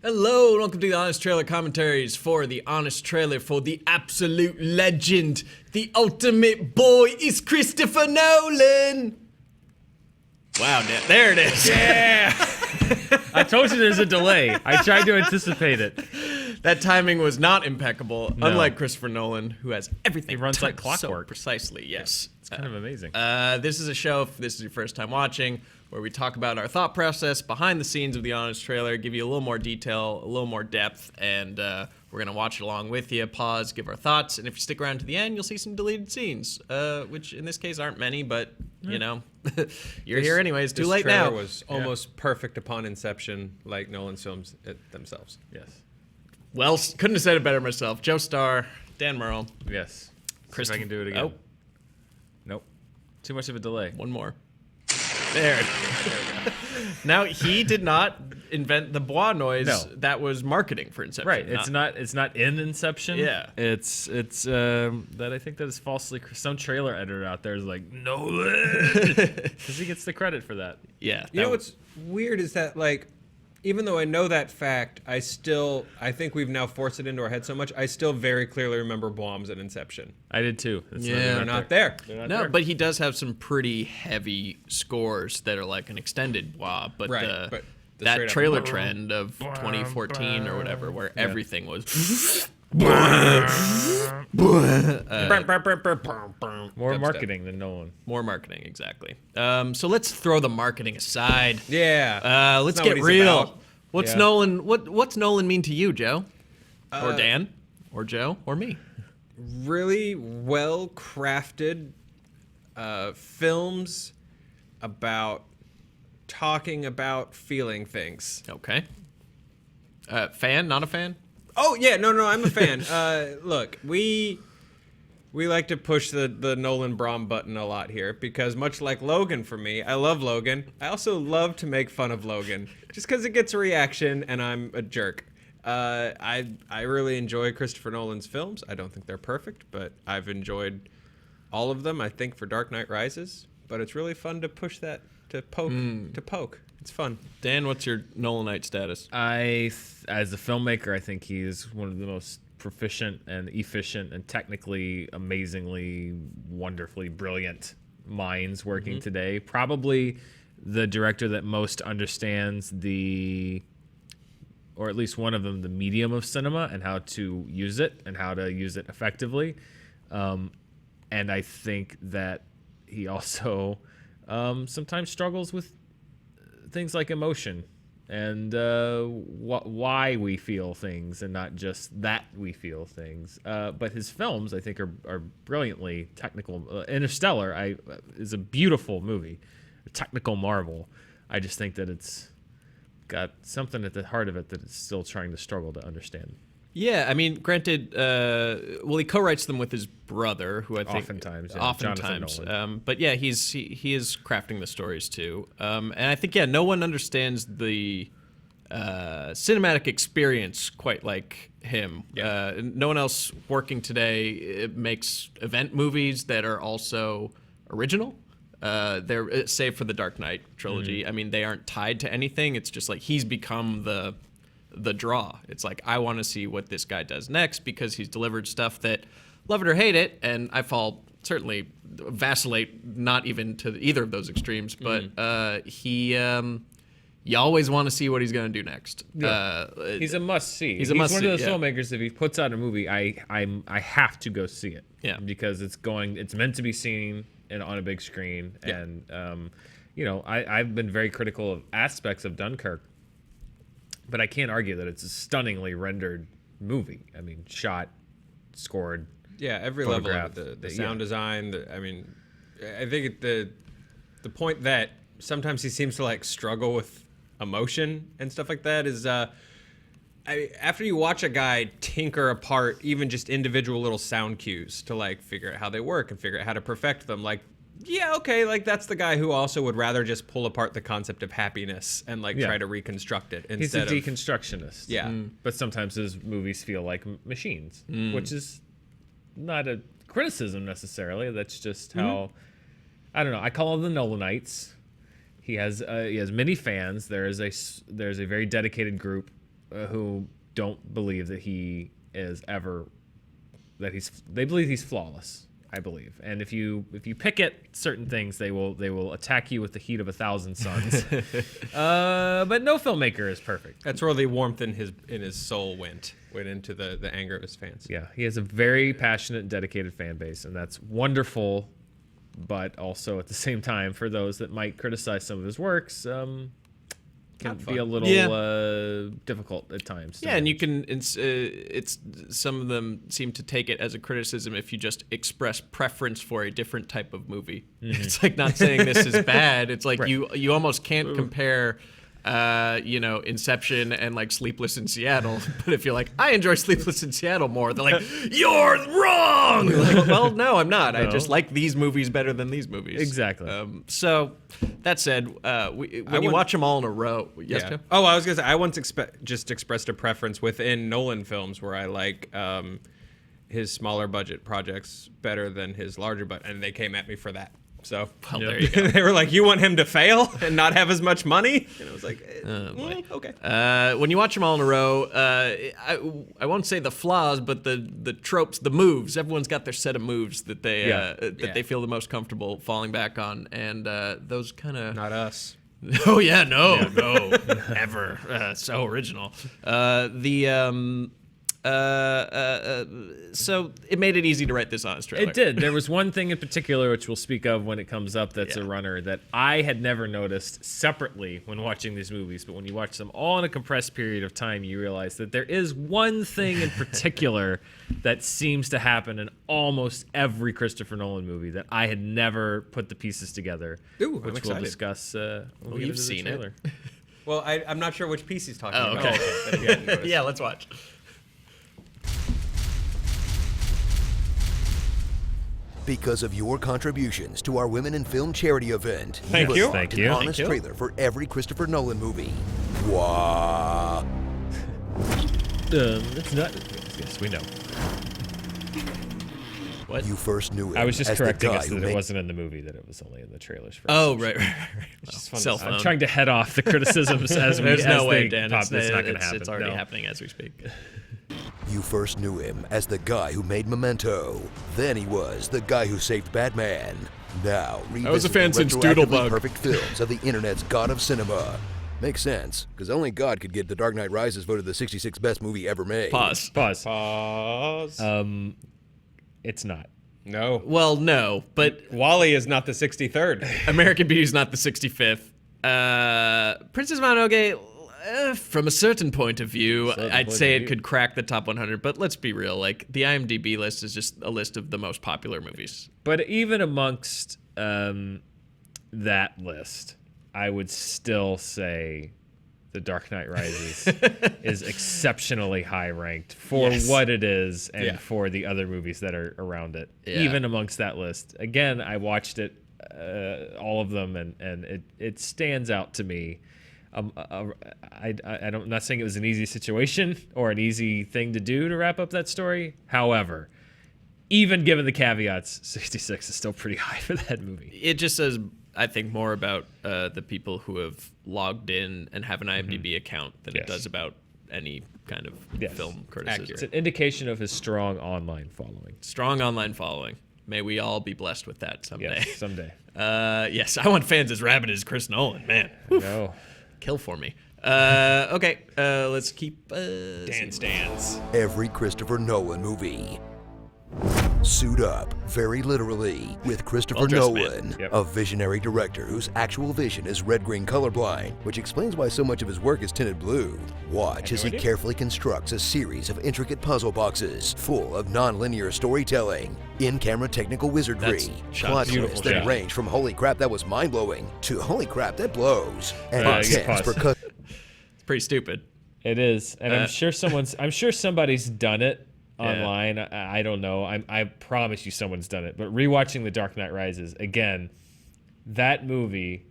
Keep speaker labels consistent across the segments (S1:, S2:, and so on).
S1: Hello, and welcome to the Honest Trailer Commentaries for the Honest Trailer for the absolute legend, the ultimate boy is Christopher Nolan. Wow, there it is.
S2: Yeah. I told you there's a delay. I tried to anticipate it.
S1: That timing was not impeccable,
S2: No.
S1: unlike Christopher Nolan, who has everything.
S2: He runs like
S1: timed
S2: clockwork.
S1: So precisely, yes.
S2: It's kind of amazing.
S1: This is a show, if this is your first time watching, where we talk about our thought process behind the scenes of the Honest Trailer, give you a little more detail, a little more depth, and we're going to watch it along with you, pause, give our thoughts, and if you stick around to the end, you'll see some deleted scenes, which in this case aren't many, but, you know, you're here anyways. Too late now.
S3: This trailer was almost perfect upon inception, like Nolan's films themselves.
S2: Yes.
S1: Well, couldn't have said it better myself. Joe Starr, Dan Merle.
S2: Yes. See if I can do it again.
S1: Oh.
S2: Nope. Too much of a delay.
S1: One more. There. Now, he did not invent the bois noise.
S2: No.
S1: That was marketing for Inception.
S2: Right. It's not in Inception.
S1: Yeah.
S2: It's that I think that is falsely. Some trailer editor out there is like Nolan because he gets the credit for that.
S1: Yeah.
S3: You know what's weird is that, like, even though I know that fact, I think we've now forced it into our head so much, I still very clearly remember bombs at Inception.
S2: I did too.
S3: They're not there.
S2: They're not
S1: No,
S2: there.
S1: but he does have some pretty heavy scores that are like an extended bois. But,
S3: Right, but the
S1: that
S3: straight up
S1: trailer trend of 2014 or whatever, where everything was...
S2: More
S3: Dubstep.
S2: marketing than Nolan.
S1: More marketing, exactly. So let's throw the marketing aside.
S3: Yeah.
S1: Let's
S3: not
S1: get
S3: what he's
S1: real.
S3: about.
S1: What's
S2: Yeah.
S1: Nolan? What's Nolan mean to you, Joe? Or Dan? Or Joe? Or me?
S3: Really well crafted films about talking about feeling things.
S1: Okay. Fan? Not a fan?
S3: Oh yeah, no, I'm a fan. Look, we like to push the Nolan Braun button a lot here because much like Logan for me, I love Logan. I also love to make fun of Logan just because it gets a reaction and I'm a jerk. I really enjoy Christopher Nolan's films. I don't think they're perfect, but I've enjoyed all of them. I think for Dark Knight Rises, but it's really fun to push that to poke. It's fun.
S1: Dan, what's your Nolanite status?
S2: As a filmmaker, I think he's one of the most proficient and efficient and technically amazingly, wonderfully brilliant minds working today. Probably the director that most understands or at least one of them, the medium of cinema and how to use it and how to use it effectively. And I think that he also sometimes struggles with things like emotion and why we feel things and not just that we feel things. But his films, I think, are brilliantly technical. Interstellar is a beautiful movie, a technical marvel. I just think that it's got something at the heart of it that it's still trying to struggle to understand.
S1: Yeah, I mean, granted, he co-writes them with his brother, who I think
S2: Oftentimes.
S1: Oftentimes,
S2: Nolan.
S1: but yeah, he is crafting the stories too, and I think no one understands the cinematic experience quite like him.
S3: Yeah.
S1: No one else working today makes event movies that are also original. They're save for the Dark Knight trilogy. I mean, they aren't tied to anything. It's just like he's become the draw. It's like, I want to see what this guy does next because he's delivered stuff that, love it or hate it, and I certainly vacillate not even to either of those extremes, but you always want to see what he's going to do next.
S2: Yeah. He's a must-see.
S1: He's a must-see,
S2: one of those
S1: yeah.
S2: filmmakers, if he puts out a movie, I have to go see it.
S1: Yeah.
S2: Because it's meant to be seen on a big screen.
S1: Yeah.
S2: And, I've been very critical of aspects of Dunkirk, but I can't argue that it's a stunningly rendered movie. I mean, shot, scored.
S3: Yeah, every level of
S2: photograph,
S3: it, the sound design. I think the point that sometimes he seems to like struggle with emotion and stuff like that is after you watch a guy tinker apart even just individual little sound cues to like figure out how they work and figure out how to perfect them, like, yeah, okay, like that's the guy who also would rather just pull apart the concept of happiness and like try to reconstruct it
S2: He's a
S3: instead of
S2: deconstructionist.
S3: Yeah.
S2: But sometimes his movies feel like machines, which is not a criticism necessarily. That's just how, I don't know. I call them the Nolanites. He has many fans. There's a very dedicated group who don't believe that he is ever they believe he's flawless. I believe, and if you pick at certain things, they will attack you with the heat of 1,000 suns. But no filmmaker is perfect.
S3: That's where the warmth in his soul went into the anger of his fans.
S2: Yeah, he has a very passionate and dedicated fan base, and that's wonderful. But also at the same time, for those that might criticize some of his works, can be a little difficult at times.
S1: Yeah, and you can. It's some of them seem to take it as a criticism if you just express preference for a different type of movie. It's like not saying this is bad. It's like you almost can't compare. Inception and like Sleepless in Seattle. But if you're like, I enjoy Sleepless in Seattle more, they're like, you're wrong. Like, well, no, I'm not. I just like these movies better than these movies.
S2: Exactly.
S1: So that said, when you watch them all in a row, yes, Tim?
S3: Oh, I was gonna say I once just expressed a preference within Nolan films where I like his smaller budget projects better than his larger budget, and they came at me for that. So
S1: There you go.
S3: they were like, "You want him to fail and not have as much money?" And I was like, "Okay."
S1: When you watch them all in a row, I won't say the flaws, but the tropes, the moves. Everyone's got their set of moves that they feel the most comfortable falling back on, and those kind of
S3: Not us.
S1: Oh yeah, no, ever. So original. So it made it easy to write this honest trailer.
S2: It did. There was one thing in particular, which we'll speak of when it comes up, that's a runner that I had never noticed separately when watching these movies. But when you watch them all in a compressed period of time, you realize that there is one thing in particular that seems to happen in almost every Christopher Nolan movie that I had never put the pieces together.
S3: Ooh, I'm
S2: which
S3: excited.
S2: we'll discuss. When we get
S1: you've
S2: into the
S1: seen it.
S2: trailer.
S3: Well, I'm not sure which piece he's talking about.
S1: Okay.
S3: But if you hadn't noticed.
S1: Yeah, let's watch.
S4: Because of your contributions to our Women in Film charity event,
S3: Thank
S4: was
S3: you.
S4: locked
S2: Thank
S4: an
S2: you.
S4: honest
S1: Thank you.
S4: trailer for every Christopher Nolan movie. Wow.
S2: It's not. Yes, we know.
S1: What?
S4: You first knew him
S2: I was just
S4: as the
S2: correcting
S4: guy
S2: us
S4: who
S2: that it
S4: made
S2: wasn't in the movie, that it was only in the trailers. First.
S1: Oh, right. Cell phone.
S2: I'm trying to head off the criticisms as we
S1: There's no
S2: as
S1: way,
S2: they
S1: Dan.
S2: pop.
S1: It's
S2: That's not going to
S1: it's-
S2: happen.
S1: It's already
S2: No.
S1: happening as we speak.
S4: You first knew him as the guy who made Memento. Then he was the guy who saved Batman. Now,
S1: was a
S4: revisit
S1: fan
S4: the
S1: since
S4: retroactively
S1: Doodlebug.
S4: perfect films of the internet's god of cinema. Makes sense, because only God could get The Dark Knight Rises voted the 66th best movie ever made.
S1: Pause.
S3: Pause.
S2: It's not.
S3: No.
S1: Well, no, but
S3: Wally is not the 63rd.
S1: American Beauty is not the 65th. Princess Mononoke, from a certain point of view, I'd say it could crack the top 100. But let's be real, like the IMDb list is just a list of the most popular movies.
S2: But even amongst that list, I would still say The Dark Knight Rises is exceptionally high ranked for what it is and for the other movies that are around it.
S1: Yeah.
S2: Even amongst that list. Again, I watched it, all of them, and it stands out to me. I'm not saying it was an easy situation or an easy thing to do to wrap up that story. However, even given the caveats, 66 is still pretty high for that movie.
S1: It just says, I think, more about the people who have logged in and have an IMDb account than it does about any kind of film criticism.
S2: It's an indication of his strong online following.
S1: Strong online following. May we all be blessed with that someday.
S2: Yes, someday.
S1: Yes, I want fans as rabid as Chris Nolan, man.
S2: No.
S1: Kill for me. Okay, let's keep Dan stands.
S4: Every Christopher Nolan movie. Suit up, very literally, with Christopher
S1: Well-dressed man.
S4: Nolan,
S2: Yep.
S4: a visionary director whose actual vision is red-green colorblind, which explains why so much of his work is tinted blue. Watch as he carefully constructs a series of intricate puzzle boxes full of non-linear storytelling, in-camera technical wizardry,
S1: That's shot
S4: plot
S2: beautiful
S4: twists that
S2: shot.
S4: range from holy crap that was mind-blowing to holy crap that blows, and
S2: Pause.
S4: intense
S2: Pause.
S4: percussion.
S1: It's pretty stupid.
S2: It is, and I'm sure somebody's done it online.
S1: Yeah.
S2: I don't know. I promise you someone's done it. But rewatching The Dark Knight Rises again, that movie,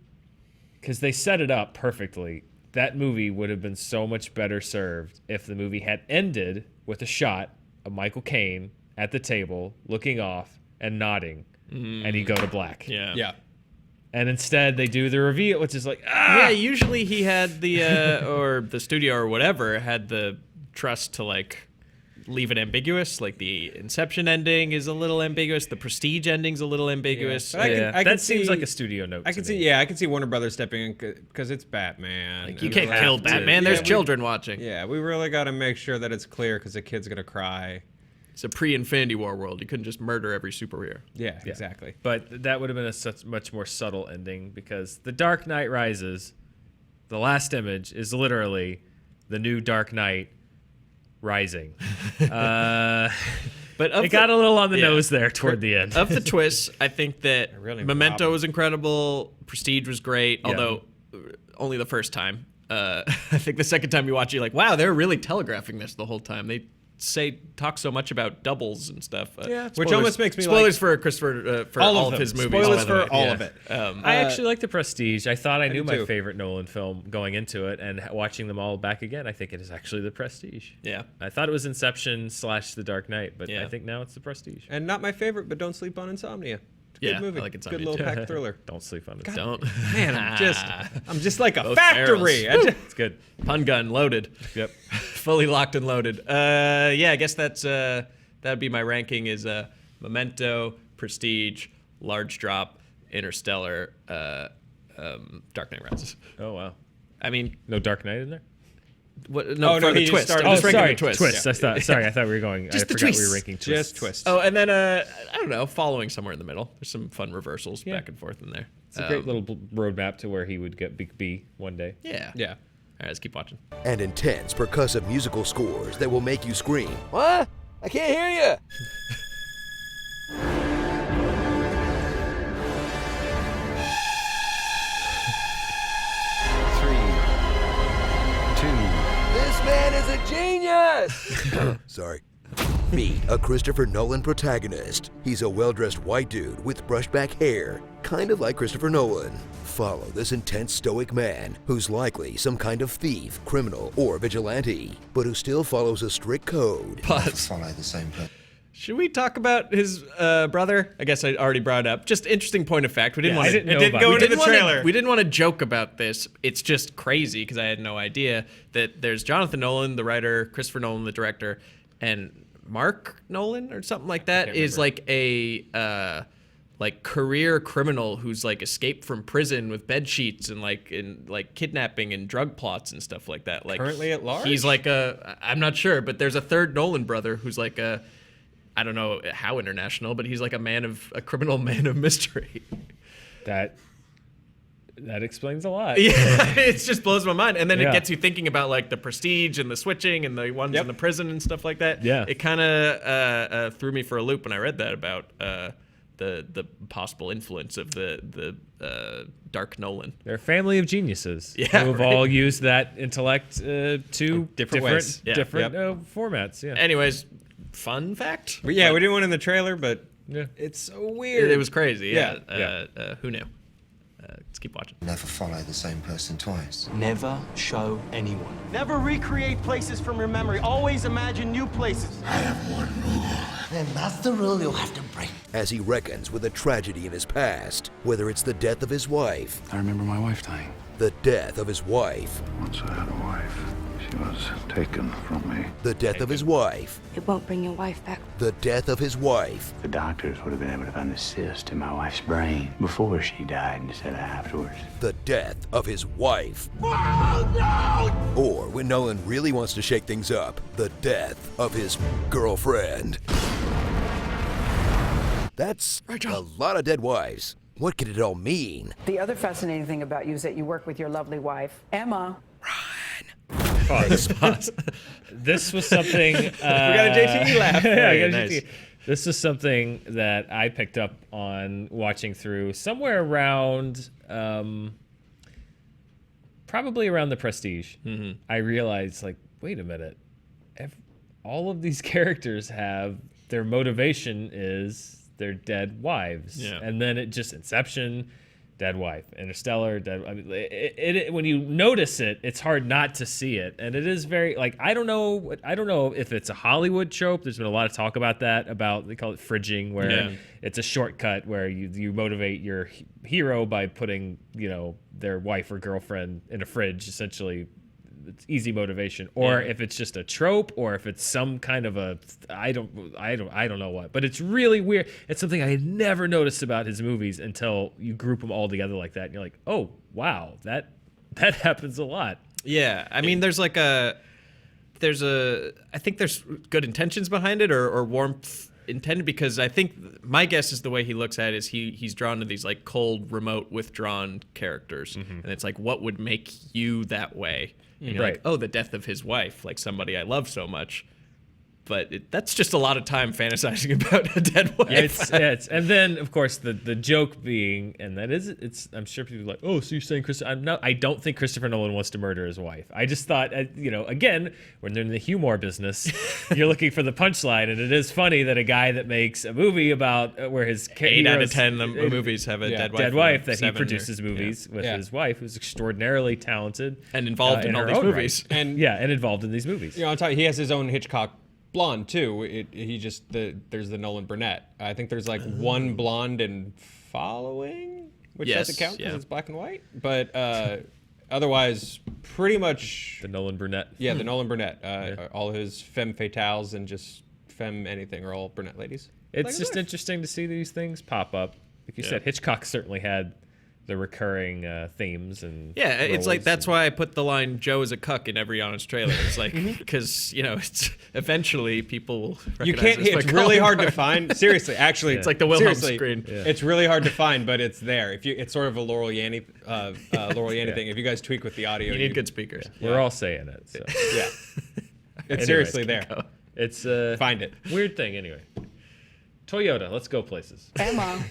S2: because they set it up perfectly. That movie would have been so much better served if the movie had ended with a shot of Michael Caine at the table, looking off and nodding, and he'd go to black.
S1: Yeah.
S3: Yeah.
S2: And instead, they do the reveal, which is like,
S1: Yeah, usually he had the or the studio or whatever had the trust to like leave it ambiguous. Like the Inception ending is a little ambiguous. The Prestige ending's a little ambiguous.
S3: Yeah. I can
S2: that seems
S3: see-
S2: like a studio note.
S3: I can
S2: to
S3: see,
S2: me.
S3: yeah, I can see Warner Brothers stepping in because it's Batman.
S1: Like, you
S3: and
S1: can't
S3: we
S1: kill
S3: have to-
S1: Batman. There's
S3: yeah,
S1: children watching.
S3: Yeah, we really got to make sure that it's clear because the kid's gonna cry.
S1: It's a pre-Infinity War world. You couldn't just murder every superhero.
S3: Yeah, exactly.
S2: But that would have been a such much more subtle ending because The Dark Knight Rises, the last image is literally the new Dark Knight rising.
S1: But
S2: It got a little on the nose there toward the end.
S1: Of the twists, I think that
S3: really
S1: Memento
S3: robbed.
S1: was incredible. Prestige was great, although only the first time. I think the second time you watch it, you're like, wow, they're really telegraphing this the whole time. They talk so much about doubles and stuff.
S3: Which almost makes me
S1: spoilers for Christopher for all of
S3: them.
S1: his movies.
S3: Spoilers
S1: by the way.
S3: for all of it.
S2: I actually like The Prestige. I thought I knew
S3: do
S2: my
S3: too.
S2: favorite Nolan film going into it, and watching them all back again, I think it is actually The Prestige.
S1: Yeah.
S2: I thought it was Inception / The Dark Knight, but
S1: Yeah.
S2: I think now it's The Prestige.
S3: And not my favorite, but Don't Sleep on Insomnia. It's a
S1: Yeah,
S3: good movie.
S1: I like Insomnia
S3: Good little
S1: too.
S3: pack thriller.
S2: Don't sleep on it.
S1: Don't.
S3: Man, I'm just like a
S1: Both
S3: factory.
S1: barrels.
S2: It's good.
S1: Pun gun loaded.
S2: Yep.
S1: Fully locked and loaded. Yeah, I guess that's that'd be my ranking is Memento, Prestige, Large Drop, Interstellar, Dark Knight Rises.
S2: Oh wow.
S1: I mean,
S2: No Dark Knight in there?
S1: what? No,
S3: Oh,
S1: for
S3: no,
S1: the
S3: he just
S1: twist.
S3: started-
S1: I'm
S3: Oh,
S1: just ranking
S2: sorry,
S1: the twist.
S2: Twist. I thought we were going.
S1: Just
S2: I
S1: the
S2: forgot we
S1: twists.
S2: were ranking twists.
S3: Just twist.
S1: Oh, and then I don't know, following somewhere in the middle. There's some fun reversals back and forth in there.
S2: It's a great little roadmap to where he would get Big B one day.
S1: Yeah.
S3: Yeah.
S1: All right, let's keep watching.
S4: And intense percussive musical scores that will make you scream. What? I can't hear you. This man is a genius! Sorry. Meet a Christopher Nolan protagonist. He's a well-dressed white dude with brushed back hair, kind of like Christopher Nolan. Follow this intense stoic man who's likely some kind of thief, criminal, or vigilante, but who still follows a strict code.
S1: Pause.
S5: Follow the same plan.
S1: Should we talk about his brother? I guess I already brought it up. Just interesting point of fact. We didn't
S2: Yeah,
S1: want
S2: I
S1: to.
S2: didn't know
S3: It didn't
S2: about
S3: go
S2: it.
S3: into
S1: didn't
S3: the
S1: wanna-
S3: trailer.
S1: We didn't want to joke about this. It's just crazy because I had no idea that there's Jonathan Nolan, the writer, Christopher Nolan, the director, and Mark Nolan or something like that is like a like career criminal who's like escaped from prison with bed sheets and like kidnapping and drug plots and stuff like that. Like
S3: Currently at large?
S1: He's like I'm not sure, but there's a third Nolan brother who's like I don't know how international, but he's like a criminal man of mystery.
S2: That explains a lot.
S1: Yeah, it just blows my mind. And then
S2: Yeah.
S1: it gets you thinking about like the Prestige and the switching and the ones in the prison and stuff like that.
S2: Yeah.
S1: It kind of threw me for a loop when I read that about the possible influence of the Dark Nolan.
S2: They're a family of geniuses
S1: Yeah,
S2: who have
S1: right.
S2: all used that intellect to
S3: Different ways.
S1: Yeah.
S2: different formats. Yeah.
S1: Anyways, fun fact.
S3: But yeah, we didn't want it in the trailer, but
S2: Yeah.
S3: it's so weird.
S1: It was crazy. Yeah.
S2: Yeah.
S1: Who knew? Let's keep watching.
S5: Never follow the same person twice.
S6: Never show anyone. Never recreate places from your memory. Always imagine new places.
S7: Then that's the rule you'll have to break.
S4: As he reckons with a tragedy in his past, whether it's the death of his wife,
S8: I remember my wife dying.
S4: the death of his wife,
S8: Once I had a wife. She was taken from me.
S4: the death of his wife,
S9: It won't bring your wife back.
S4: the death of his wife,
S8: The doctors would have been able to find a cyst in my wife's brain before she died instead of afterwards.
S4: the death of his wife. Or, when Nolan really wants to shake things up, the death of his girlfriend. That's a lot of dead wives. What could it all mean?
S10: The other fascinating thing about you is that you work with your lovely wife, Emma.
S2: This was something. we
S3: got a JTE laugh.
S2: Yeah, I got a
S1: Nice.
S2: JTE. This is something that I picked up on watching through somewhere around, probably around The Prestige.
S1: Mm-hmm.
S2: I realized, like, wait a minute, all of these characters have their motivation is their dead wives,
S1: Yeah.
S2: and then it just Inception dead wife. Interstellar, dead. I mean, when you notice it, it's hard not to see it, and it is very like I don't know if it's a Hollywood trope. There's been a lot of talk about that. They call it fridging, where it's a shortcut where you motivate your hero by putting their wife or girlfriend in a fridge, essentially. It's easy motivation, or if it's just a trope, or if it's some kind of a I don't know what, but it's really weird. It's something I had never noticed about his movies until you group them all together like that, and you're like, oh wow, that happens a lot.
S1: Yeah, I mean, I think there's good intentions behind it, or warmth intended, because I think my guess is the way he looks at it is he's drawn to these like cold, remote, withdrawn characters, and it's like, what would make you that way? And you're like, oh, the death of his wife, like somebody I love so much. But that's just a lot of time fantasizing about a dead wife.
S2: And then, of course, the joke being, and that is, I'm sure people are like, oh, so you're saying I don't think Christopher Nolan wants to murder his wife. I just thought, again, when they're in the humor business, you're looking for the punchline, and it is funny that a guy that makes a movie about where his
S1: 8 out of 10 movies have a dead wife
S2: that he produces movies with his wife, who's extraordinarily talented
S1: and involved in all these movies,
S2: right. and involved in these movies.
S3: On top, he has his own Hitchcock blonde too. There's the Nolan brunette. I think there's like one blonde in Following, which doesn't count because it's black and white. But otherwise, pretty much
S2: the Nolan brunette.
S3: Yeah, the Nolan brunette. All his femme fatales and just femme anything are all brunette ladies.
S2: It's just interesting to see these things pop up. Like you said, Hitchcock certainly had the recurring themes and
S1: it's like that's why I put the line "Joe is a cuck" in every Honest trailer. It's like because it's eventually people will recognize
S3: you can't. It's really hard to find. Seriously, actually,
S1: it's like the Wilhelm screen.
S3: It's really hard to find, but it's there. It's sort of a Laurel Yanny thing. If you guys tweak with the audio,
S1: you need good speakers.
S2: We're all saying it. So.
S3: It's seriously there.
S2: It's
S3: find it.
S2: Weird thing anyway. Toyota, let's go places.
S10: Hey, Mom.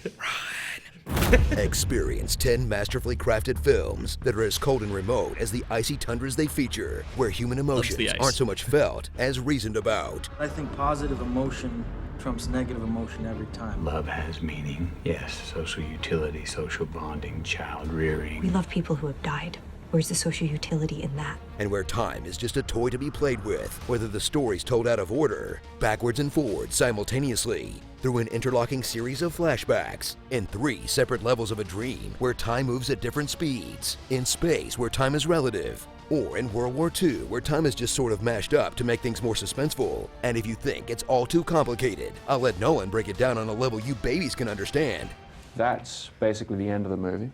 S4: Experience 10 masterfully crafted films that are as cold and remote as the icy tundras they feature, where human emotions aren't so much felt as reasoned about.
S9: I think positive emotion trumps negative emotion every time.
S8: Love has meaning, yes. Social utility, social bonding, child rearing.
S11: We love people who have died. Where's the social utility in that?
S4: And where time is just a toy to be played with, whether the story's told out of order, backwards and forwards simultaneously, through an interlocking series of flashbacks, in 3 separate levels of a dream where time moves at different speeds, in space where time is relative, or in World War II where time is just sort of mashed up to make things more suspenseful. And if you think it's all too complicated, I'll let Nolan break it down on a level you babies can understand.
S12: That's basically the end of the movie.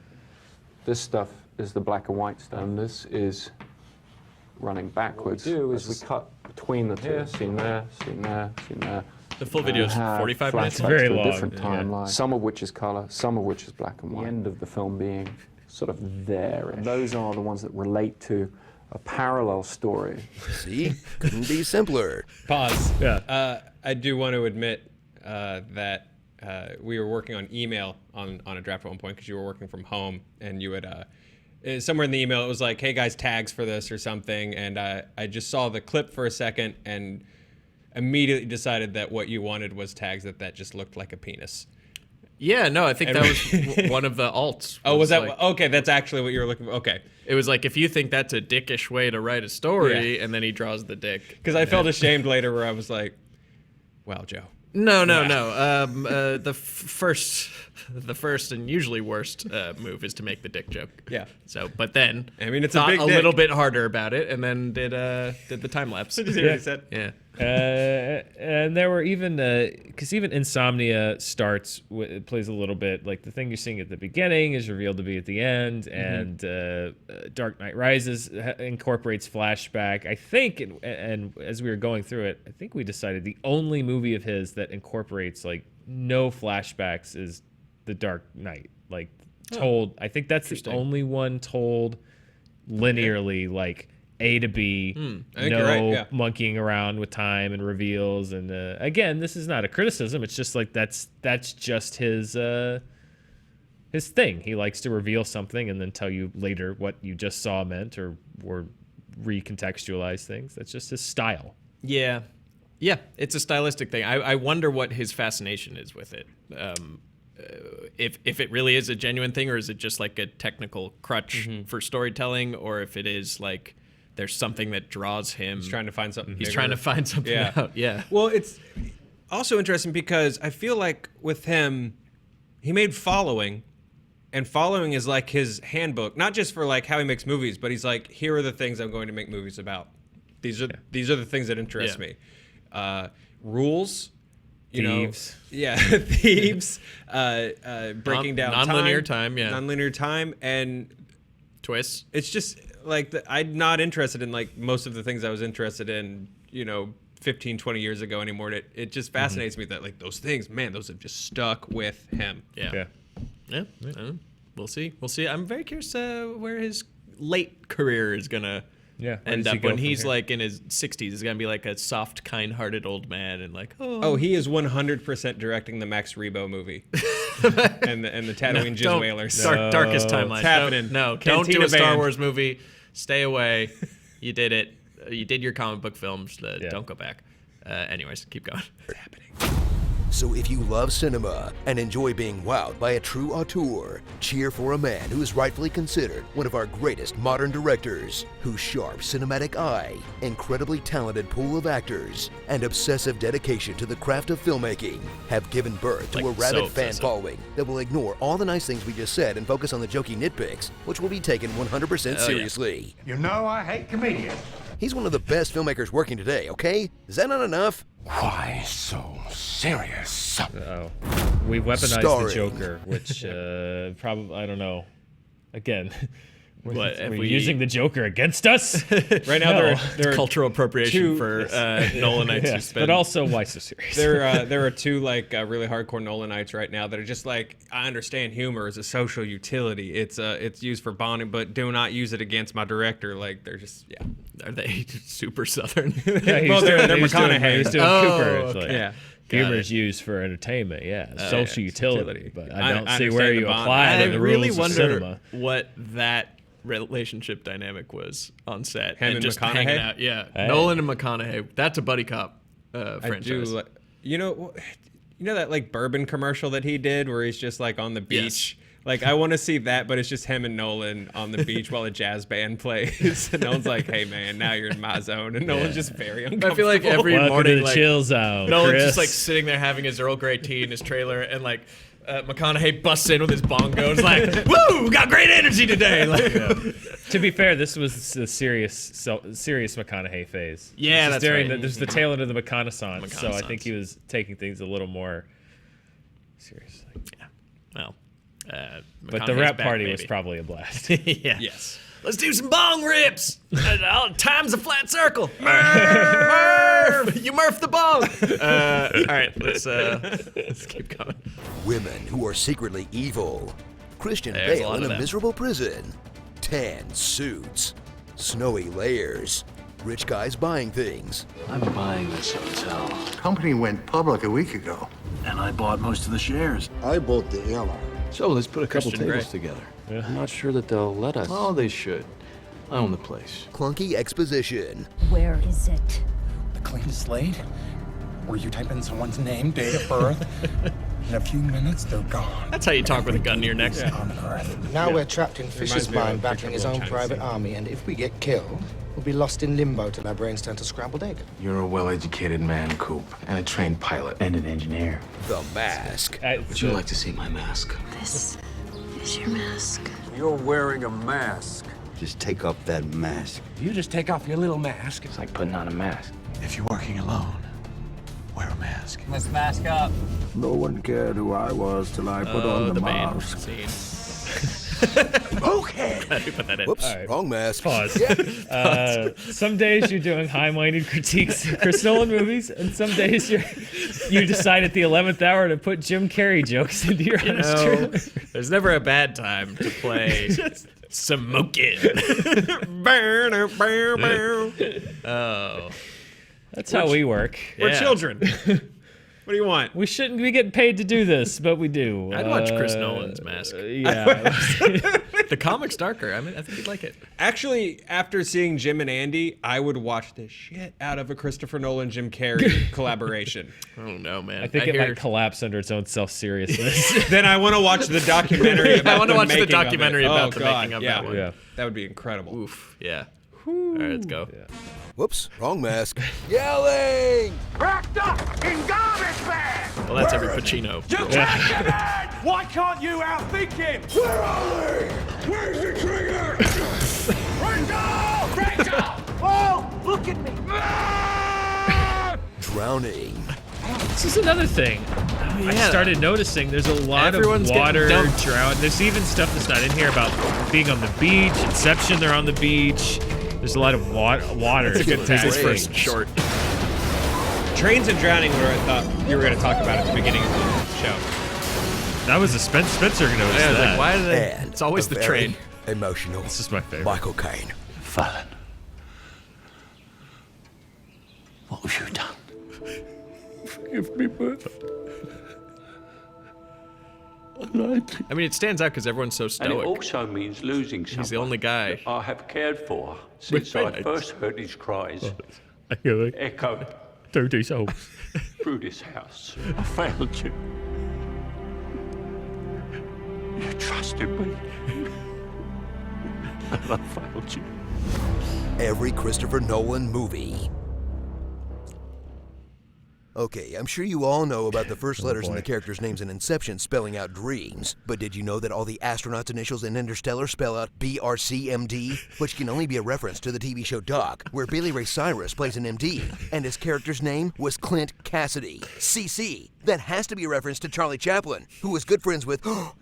S12: This stuff is the black and white stuff, and this is running backwards. What we do is we cut between the two. Scene there, scene there, scene there.
S1: The full video is 45 minutes.
S2: Very long.
S12: Different timeline. Some of which is color, some of which is black and white. The end of the film being sort of there. And those are the ones that relate to a parallel story.
S4: See? Couldn't be simpler.
S3: Pause. Yeah. I do want to admit that we were working on email on a draft at one point because you were working from home, and you would somewhere in the email it was like, hey guys, tags for this or something, and I just saw the clip for a second and immediately decided that what you wanted was tags that just looked like a penis.
S1: Yeah, no, I think that was one of the alts.
S3: Oh, was that like, okay? That's actually what you were looking for. Okay,
S1: it was like, if you think that's a dickish way to write a story, and then he draws the dick.
S3: Because I felt ashamed later, where I was like, "Wow, Joe."
S1: No. The first and usually worst move is to make the dick joke.
S3: Yeah.
S1: So, but then
S3: I mean, it's
S1: thought
S3: a big
S1: little bit harder about it, and then did the time lapse.
S3: Did you see what he said?
S1: Yeah.
S2: And there were even because even Insomnia plays a little bit like the thing you're seeing at the beginning is revealed to be at the end, and Dark Knight Rises incorporates flashback. I think, and as we were going through it, I think we decided the only movie of his that incorporates like no flashbacks is The Dark Knight. Like told, I think that's the only one told linearly, like A to B, monkeying around with time and reveals. And again, this is not a criticism. It's just like that's just his thing. He likes to reveal something and then tell you later what you just saw meant or recontextualize things. That's just his style.
S1: Yeah, it's a stylistic thing. I wonder what his fascination is with it. if it really is a genuine thing, or is it just like a technical crutch for storytelling, or if it is like there's something that draws him.
S3: He's trying to find something.
S1: He's
S3: bigger.
S1: trying to find something out. Yeah.
S3: Well, it's also interesting because I feel like with him, he made Following, and Following is like his handbook, not just for like how he makes movies, but he's like, here are the things I'm going to make movies about. These are the things that interest me. Rules.
S2: Thieves.
S3: Thieves. Breaking down
S1: non-linear time.
S3: Non-linear time and
S1: twists.
S3: It's just like I'm not interested in like most of the things I was interested in, 15, 20 years ago anymore. It just fascinates me that like those things, man, those have just stuck with him.
S1: Yeah. We'll see. I'm very curious where his late career is gonna end up when he's like in his 60s. He's gonna be like a soft, kind-hearted old man and like
S3: he is 100% directing the Max Rebo movie and the Tatooine Jizz Whalers.
S1: Darkest timeline.
S3: It's happening.
S1: Don't do a Star Wars movie. Stay away. You did it. You did your comic book films. Don't go back. Anyways, keep going.
S3: It's happening.
S4: So if you love cinema and enjoy being wowed by a true auteur, cheer for a man who is rightfully considered one of our greatest modern directors, whose sharp cinematic eye, incredibly talented pool of actors, and obsessive dedication to the craft of filmmaking have given birth to a rabid fan following that will ignore all the nice things we just said and focus on the jokey nitpicks, which will be taken 100% seriously.
S7: You know I hate comedians.
S4: He's one of the best filmmakers working today, okay? Is that not enough?
S7: Why so serious?
S2: We've weaponized
S4: Starring.
S2: the Joker, which probably, I don't know. Again, we're
S1: we
S2: using the Joker against us?
S3: Right now, there are
S1: cultural appropriation for Nolanites who spend.
S2: But also, why so serious?
S3: There are two like really hardcore Nolanites right now that are just like, I understand humor is a social utility. It's used for bonding, but do not use it against my director. Like they're just
S1: Are they super southern?
S3: Well, they're McConaughey.
S2: He's doing Cooper. It's
S1: okay.
S2: like, humor is used for entertainment, social utility. But I don't see
S3: understand
S2: where
S3: the
S2: you
S3: bond.
S2: apply the
S1: really
S2: rules
S1: wonder
S2: of cinema.
S1: what that relationship dynamic was on set.
S3: Him and
S1: just
S3: McConaughey?
S1: hanging out. Yeah,
S2: Hey.
S1: Nolan and McConaughey. That's a buddy cop franchise.
S3: I do. You know that like bourbon commercial that he did where he's just like on the beach.
S1: Yes.
S3: Like I want to see that, but it's just him and Nolan on the beach while a jazz band plays. And Nolan's like, "Hey man, now you're in my zone," and Nolan's just very uncomfortable.
S1: I feel like every
S2: Welcome
S1: morning,
S2: to the
S1: like,
S2: chill zone,
S1: Nolan's
S2: Chris.
S1: just like sitting there having his Earl Grey tea in his trailer, and like McConaughey busts in with his bongo. It's like, "Woo, got great energy today!" Like,
S2: To be fair, this was the serious McConaughey phase.
S1: Yeah, that's right.
S2: This is the tail end of the McConaissance, so I
S1: McConaissance.
S2: think he was taking things a little more seriously.
S1: Yeah. Well,
S2: But the
S1: McConaughey's
S2: rap
S1: back,
S2: party was
S1: baby.
S2: probably a blast.
S1: Yeah.
S3: Yes.
S1: Let's do some bong rips. Time's a flat circle. Murph! You Murph the bong. All right, let's keep going.
S4: Women who are secretly evil. Christian
S1: There's a
S4: Bale
S1: lot
S4: in
S1: of
S4: a
S1: them.
S4: miserable prison. Tan suits. Snowy layers. Rich guys buying things.
S6: I'm buying this hotel,
S7: Company went public a week ago.
S6: and I bought most of the shares.
S5: I bought the airline.
S6: So let's put a couple
S1: Christian
S6: tables
S1: Grey.
S6: together. I'm not sure that they'll let us. Oh, they should. I own the place.
S4: Clunky exposition.
S11: Where is it?
S7: A clean slate? Where you type in someone's name, date of birth. In a few minutes, they're gone.
S1: That's how you talk with a gun to your neck.
S7: On Earth.
S13: Now we're trapped in Fisher's
S3: Reminds me of
S13: mind
S3: a
S13: battling his own
S3: China
S13: private
S3: scene.
S13: army, and if we get killed, we'll be lost in limbo till our brains turn to scrambled egg.
S8: You're a well-educated man, Coop, and a trained pilot.
S6: And an engineer.
S4: The Mask.
S6: Would you like to see my mask?
S11: This is your mask.
S5: You're wearing a mask. Just take off that mask.
S7: You just take off your little mask.
S8: It's like putting on a mask.
S6: If you're working alone, wear a mask.
S9: Let's mask up.
S5: No one cared who I was till I put on the
S1: band
S5: mask.
S1: scene.
S7: Okay.
S1: Glad we put that in.
S4: Whoops,
S2: right.
S4: wrong mask.
S2: Pause. Some days you're doing high-minded critiques of Chris Nolan movies, and some days you decide at the 11th hour to put Jim Carrey jokes into your honest
S1: No,
S2: trailer.
S1: there's never a bad time to play smoking.
S3: Oh.
S1: Oh.
S2: That's how we work.
S3: We're
S1: Yeah.
S3: children. What do you want?
S2: We shouldn't be getting paid to do this, but we do.
S1: I'd watch Chris Nolan's Mask.
S2: Yeah.
S1: The comic's darker. I mean, I think you'd like it.
S3: Actually, after seeing Jim and Andy, I would watch the shit out of a Christopher Nolan Jim Carrey collaboration.
S1: Oh no, man!
S2: I think it might collapse under its own self-seriousness.
S3: Then I want to watch the documentary. About
S1: I want to watch the
S3: making of it.
S1: documentary about the
S3: God,
S1: making of
S3: yeah.
S1: that one.
S2: Yeah.
S3: That would be incredible.
S1: Oof. Yeah. All right, let's go.
S2: Yeah.
S4: Whoops, wrong mask. Yelling!
S6: Wrapped up in garbage bags!
S1: Well, that's every Pacino.
S6: You can't get in! Why can't you outthink him? Where are they? Where's the trigger? Rachel! Rachel! Oh, look at me!
S4: Drowning.
S2: This is another thing. I started noticing there's a lot
S1: Everyone's
S2: of water
S1: getting dumped.
S2: drown. There's even stuff that's not in here about being on the beach. Inception, they're on the beach. There's a lot of water.
S1: It's a good tag. His first short.
S3: Trains and drowning were I thought you were going to talk about at the beginning of the show.
S2: That was a Spencer noticed
S1: Yeah, I was
S2: that.
S1: like, why do they?
S4: And
S1: It's always
S4: a
S1: the
S4: very
S1: train.
S4: Emotional.
S2: This is my favorite.
S4: Michael Caine.
S8: Fallon, what have you done?
S2: Forgive me, but
S1: I mean, it stands out because everyone's so
S8: And it
S1: stoic.
S8: also means losing someone
S1: He's the only guy.
S8: that I have cared for since I first heard his cries echo
S2: through these holes.
S8: through this house. I failed you. You trusted me. And I failed you.
S4: Every Christopher Nolan movie. Okay, I'm sure you all know about the first letters in the characters' names in Inception spelling out dreams. But did you know that all the astronauts' initials in Interstellar spell out BRCMD? Which can only be a reference to the TV show Doc, where Billy Ray Cyrus plays an MD, and his character's name was Clint Cassidy. CC. That has to be a reference to Charlie Chaplin, who was good friends with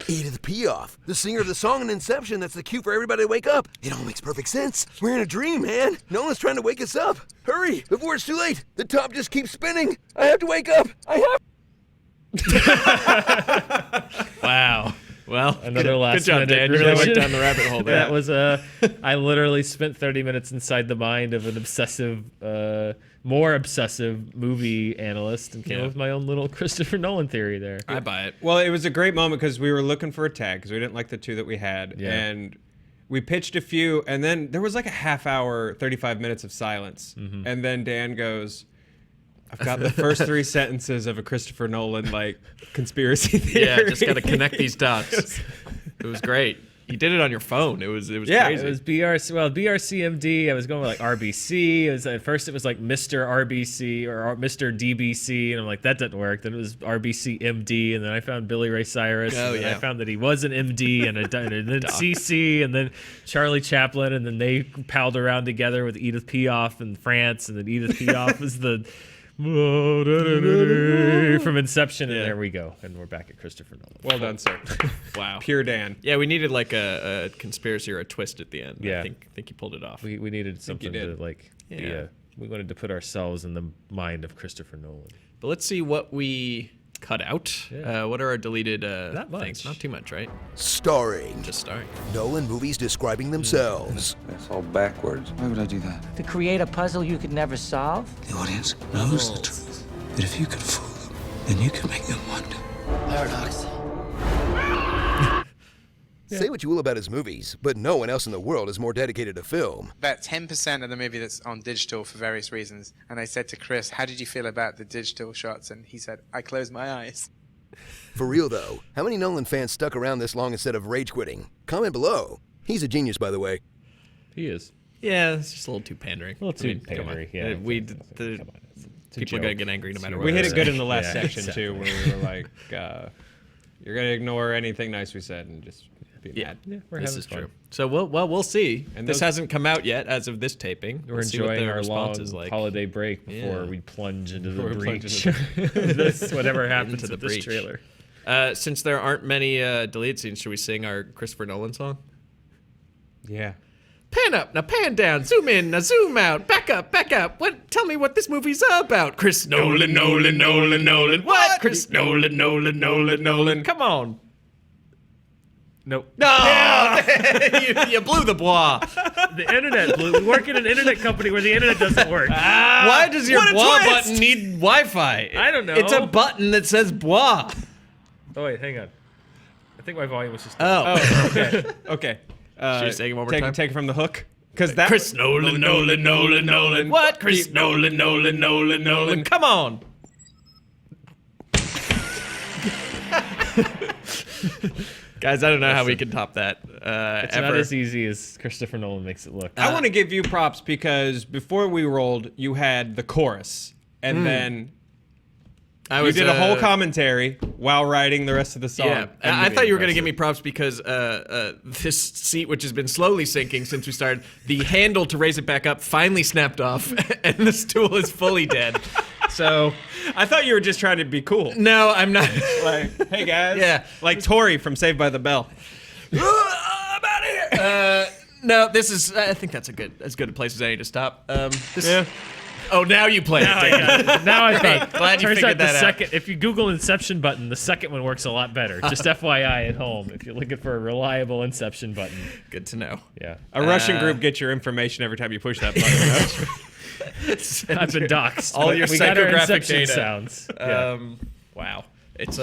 S4: Edith Piaf, the singer of the song in Inception that's the cue for everybody to wake up. It all makes perfect sense. We're in a dream, man. Nolan's trying to wake us up. Hurry, before it's too late. The top just keeps spinning. I have to wake up. I have.
S1: Wow. Well,
S2: Another last
S1: good job,
S2: minute
S1: Dan. You really went
S2: revision.
S1: down the rabbit hole there.
S2: That was I literally spent 30 minutes inside the mind of an obsessive, more obsessive movie analyst and came up with my own little Christopher Nolan theory there.
S1: I buy it.
S3: Well, it was a great moment because we were looking for a tag because we didn't like the two that we had.
S2: Yeah.
S3: And we pitched a few, and then there was like a half hour, 35 minutes of silence. And then Dan goes, I've got the first 3 sentences of a Christopher Nolan, like, conspiracy theory.
S1: Yeah, just got to connect these dots. It was great. You did it on your phone. It was crazy.
S2: It was BRCMD. I was going with like RBC. At first it was like Mr. RBC or Mr. DBC, and I'm like, that didn't work. Then it was RBCMD, and then I found Billy Ray Cyrus.
S1: Oh,
S2: and then
S1: yeah.
S2: I found that he was an MD, and then CC, and then Charlie Chaplin, and then they palled around together with Edith Piaf in France, and then Edith Piaf was the from Inception, and there we go, and we're back at Christopher Nolan.
S3: Well done, sir.
S1: Wow.
S3: Pure Dan.
S1: Yeah, we needed like a conspiracy or a twist at the end.
S2: Yeah.
S1: I think you pulled it off.
S2: We needed something to like.
S1: Yeah.
S2: We wanted to put ourselves in the mind of Christopher Nolan.
S1: But let's see what we cut out.
S2: Yeah.
S1: What are our deleted
S2: Not much.
S1: things? Not too much, right?
S4: Starring.
S1: Just starring.
S4: Nolan movies describing themselves.
S5: That's all backwards.
S9: Why would I do that?
S10: To create a puzzle you could never solve?
S9: The audience knows the truth. But if you can fool them, then you can make them wonder. Paradox.
S4: Say what you will about his movies, but no one else in the world is more dedicated to film.
S14: About 10% of the movie that's on digital for various reasons. And I said to Chris, how did you feel about the digital shots? And he said, I closed my eyes.
S4: For real though, how many Nolan fans stuck around this long instead of rage quitting? Comment below. He's a genius, by the way.
S2: He is.
S1: Yeah, it's just a little too pandering.
S2: A little too pandering, yeah.
S1: People are going to get angry no matter what.
S3: We hit it good in the
S1: Yeah,
S3: last section,
S1: exactly.
S3: too, where we were like, you're going to ignore anything nice we said and just be mad.
S2: Yeah, we're
S1: This
S2: having
S1: is
S2: fun.
S1: true. So we'll see.
S3: And
S1: This
S3: those-
S1: hasn't come out yet as of this taping.
S2: We're
S1: We'll see what
S2: enjoying
S1: the
S2: our
S1: response
S2: long
S1: is like.
S2: holiday break before
S1: Yeah.
S2: we plunge into
S1: Before
S2: the
S1: we plunge
S2: breach.
S1: into
S2: This, whatever happens
S1: into
S2: to
S1: the
S2: this
S1: breach.
S2: trailer.
S1: Since there aren't many deleted scenes, should we sing our Christopher Nolan song?
S3: Yeah.
S1: Pan up, now pan down, zoom in, now zoom out, back up, back up. What? Tell me what this movie's about. Chris Nolan, Nolan, Nolan, Nolan. What? Chris Nolan, Nolan, Nolan, Nolan. Come on.
S2: Nope.
S1: No, you blew the bois.
S2: The internet blew. We work in an internet company where the internet doesn't work.
S1: Why does your
S3: what a
S1: bois
S3: twist!
S1: button need Wi-Fi?
S2: I don't know.
S1: It's a button that says bois.
S2: Oh wait, hang on. I think my volume was just.
S1: Oh.
S3: Okay. Okay.
S1: Should we say it one more time?
S3: Take it from the hook. Because that
S1: Chris Nolan. What? Chris Nolan. Come on. Guys, I don't know how we can top that.
S2: It's not as easy as Christopher Nolan makes it look.
S3: I want to give you props because before we rolled, you had the chorus, and then you did a whole commentary while writing the rest of the song.
S1: Yeah, I thought you were going to give me props because this seat, which has been slowly sinking since we started, the handle to raise it back up finally snapped off, and the stool is fully dead. So
S3: I thought you were just trying to be cool.
S1: No, I'm not.
S3: Like, hey guys.
S1: Yeah.
S3: Like Tori from Saved by the Bell.
S1: I'm out of here. No, this is. I think that's as good a place as any to stop.
S3: Yeah.
S1: Oh, now you play it.
S2: Now I thought.
S1: Glad you
S2: turns
S1: figured
S2: out
S1: that out.
S2: second, if you Google Inception button, the second one works a lot better. Just FYI at home, if you're looking for a reliable Inception button.
S1: Good to know.
S2: Yeah.
S3: A Russian group gets your information every time you push that button.
S2: I've been doxxed.
S1: All your
S2: we got our
S1: psychographic
S2: Inception
S1: data.
S2: sounds. Yeah.
S1: Wow. It's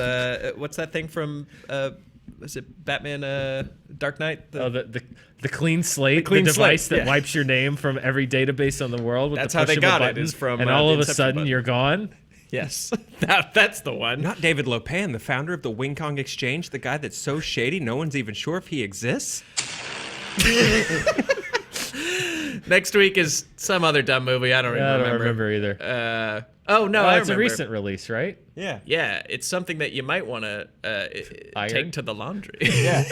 S1: what's that thing from? Is it Batman? Dark Knight?
S2: The clean slate,
S1: clean
S2: the device
S1: slate,
S2: that wipes your name from every database on the world with
S1: That's
S2: the
S1: how
S2: push
S1: they
S2: of a
S1: got it,
S2: button,
S1: is from,
S2: and all
S1: the
S2: of a
S1: Inception
S2: sudden
S1: button.
S2: you're gone.
S1: Yes, that's the one.
S3: Not David Lopan, the founder of the Wing Kong Exchange, the guy that's so shady no one's even sure if he exists.
S1: Next week is some other dumb movie. I don't even remember.
S2: I don't remember either.
S1: Oh no, I
S2: it's a
S1: remember.
S2: recent release, right?
S3: Yeah.
S1: Yeah, it's something that you might want to take to the laundry.
S3: Yeah.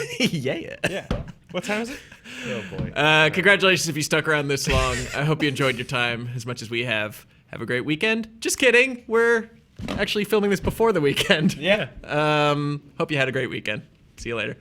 S1: Yeah.
S3: What time is it?
S2: Oh boy.
S1: Congratulations if you stuck around this long. I hope you enjoyed your time as much as we have. Have a great weekend. Just kidding. We're actually filming this before the weekend.
S3: Yeah.
S1: Hope you had a great weekend. See you later.